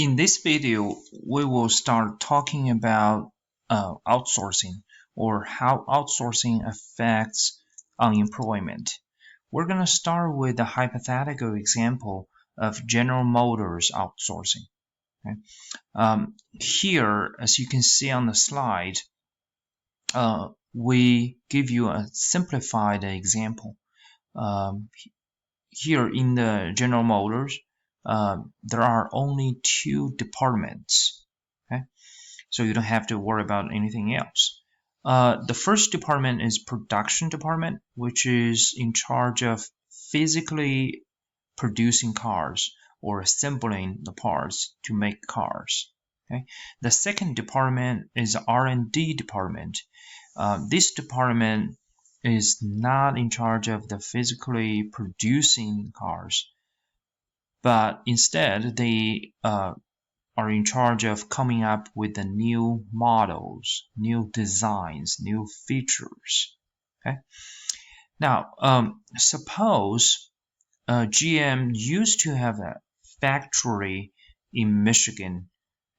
In this video, we will start talking about outsourcing or how outsourcing affects unemployment. We're going to start with a hypothetical example of General Motors outsourcing. Okay? Here, as you can see on the slide, we give you a simplified example. Here in the General Motors, there are only 2 departments, okay? So you don't have to worry about anything else. The first department is production department, which is in charge of physically producing cars or assembling the parts to make cars. Okay? The second department is R&D department. This department is not in charge of the physically producing cars, but instead they are in charge of coming up with the new models, new designs, new features. Okay. Now, suppose GM used to have a factory in Michigan,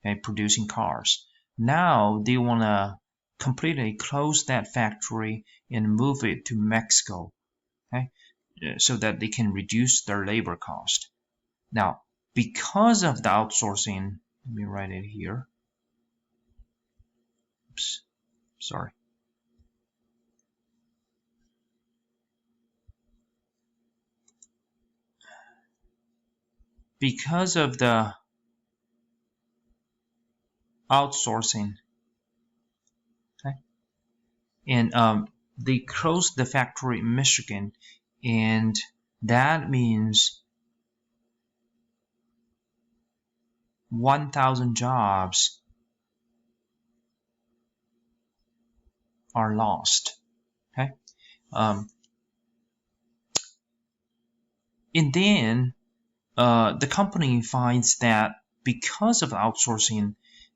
okay, producing cars. Now they want to completely close that factory and move it to Mexico, okay, so that they can reduce their labor cost. Now, because of the outsourcing, let me write it here. Oops, sorry. Because of the outsourcing, okay, and they closed the factory in Michigan, and that means 1,000 jobs are lost. Okay, and then the company finds that because of outsourcing,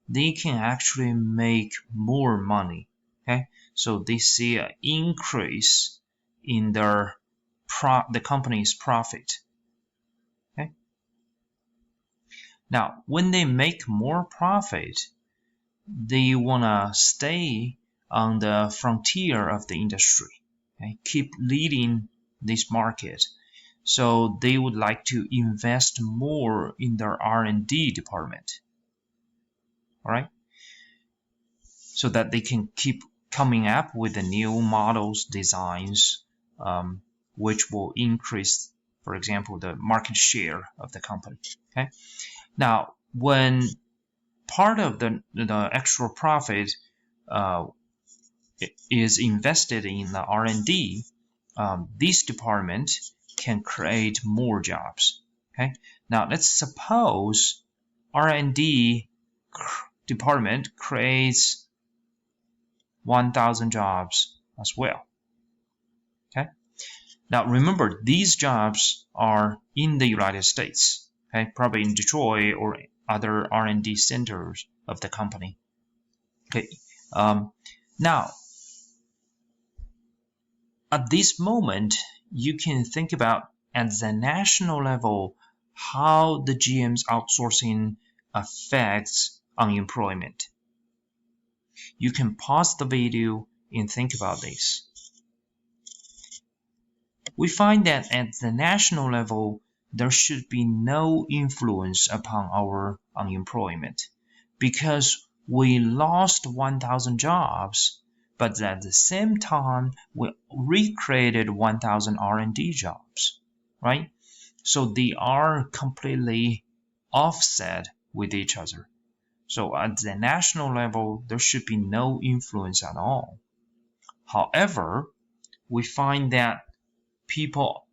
they can actually make more money. Okay, so they see an increase in the company's profit. Okay. Now, when they make more profit, they wanna stay on the frontier of the industry, okay? Keep leading this market. So they would like to invest more in their R&D department, all right? So that they can keep coming up with the new models, designs, which will increase, for example, the market share of the company, okay? Now, when part of the extra profit is invested in the R&D, this department can create more jobs. Okay. Now let's suppose R&D department creates 1,000 jobs as well. Okay. Now remember, these jobs are in the United States. Okay, probably in Detroit or other R&D centers of the company. Okay. Now, at this moment, you can think about at the national level how the GM's outsourcing affects unemployment. You can pause the video and think about this. We find that at the national level, there should be no influence upon our unemployment because we lost 1,000 jobs, but at the same time, we recreated 1,000 R&D jobs, right? So they are completely offset with each other. So at the national level, there should be no influence at all. However, we find that people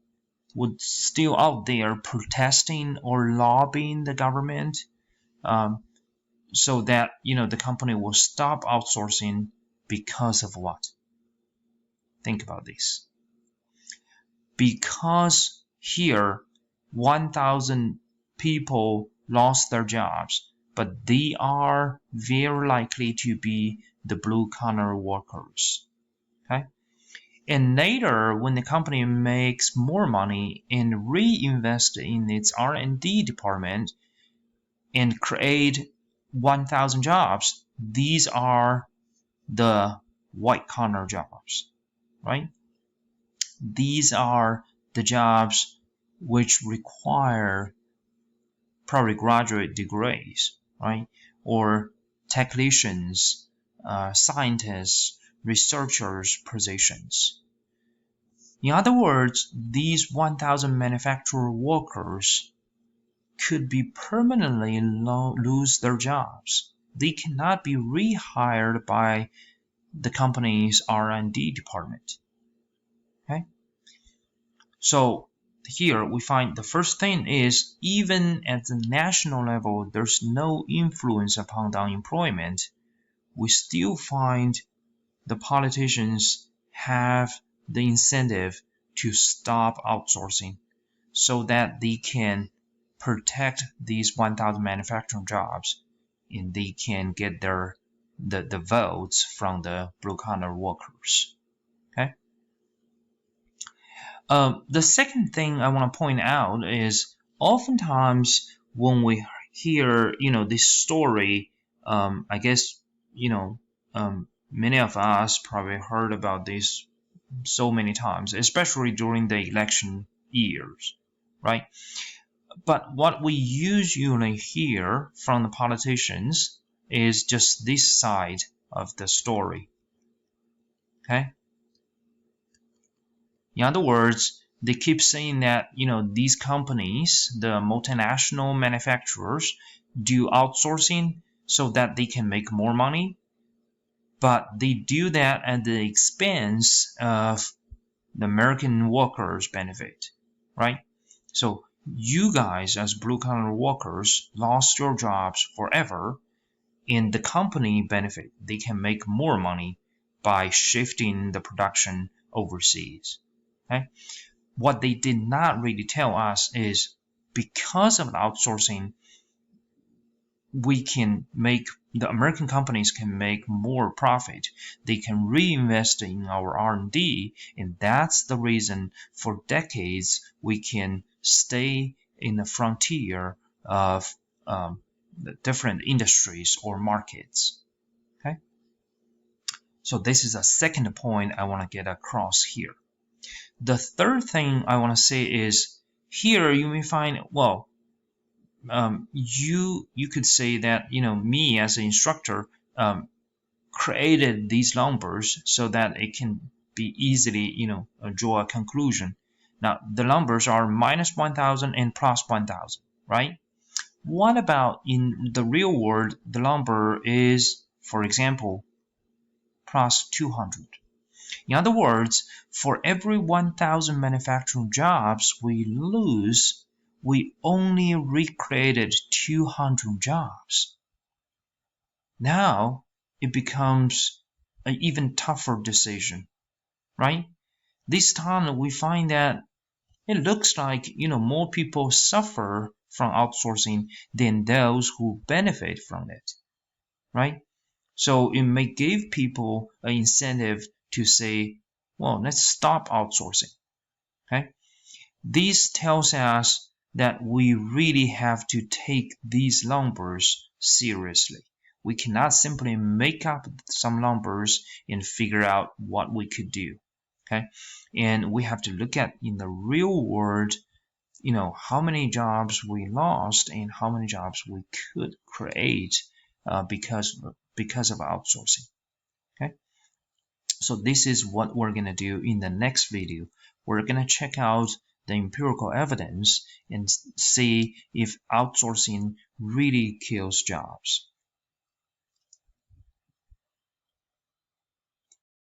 would still out there protesting or lobbying the government, so that the company will stop outsourcing because of what? Think about this. Because here 1,000 people lost their jobs, but they are very likely to be the blue-collar workers. Okay. And later, when the company makes more money and reinvests in its R&D department, and create 1,000 jobs. These are the white-collar jobs, right? These are the jobs which require probably graduate degrees, right? Or technicians, scientists, researchers positions. In other words, these 1,000 manufacturer workers could be permanently lose their jobs. They cannot be rehired by the company's R&D department. Okay? So here we find the first thing is, even at the national level, there's no influence upon the unemployment. We still find the politicians have the incentive to stop outsourcing so that they can protect these 1,000 manufacturing jobs, and they can get the votes from the blue-collar workers. Okay. The second thing I want to point out is, oftentimes when we hear this story, I guess many of us probably heard about this so many times, especially during the election years, right? But what we usually hear from the politicians is just this side of the story. Okay? In other words, they keep saying that these companies, the multinational manufacturers, do outsourcing so that they can make more money, but they do that at the expense of the American workers' benefit, right? So you guys as blue-collar workers lost your jobs forever, and the company benefit. They can make more money by shifting the production overseas. Okay? What they did not really tell us is, because of outsourcing, the American companies can make more profit. They can reinvest in our R&D, and that's the reason for decades we can stay in the frontier of the different industries or markets. Okay, so this is a second point I want to get across here. The third thing I want to say is, here you may find, well, you could say that me as an instructor created these numbers so that it can be easily draw a conclusion. Now the numbers are minus 1,000 and plus 1,000, right? What about in the real world? The number is, for example, plus 200. In other words, for every 1,000 manufacturing jobs we lose, we only recreated 200 jobs. Now it becomes an even tougher decision, right? This time we find that it looks like more people suffer from outsourcing than those who benefit from it, right? So it may give people an incentive to say, well, let's stop outsourcing. Okay, this tells us that we really have to take these numbers seriously. We cannot simply make up some numbers and figure out what we could do. Okay, and we have to look at in the real world, how many jobs we lost and how many jobs we could create because of outsourcing. Okay, so this is what we're going to do in the next video. We're going to check out the empirical evidence and see if outsourcing really kills jobs.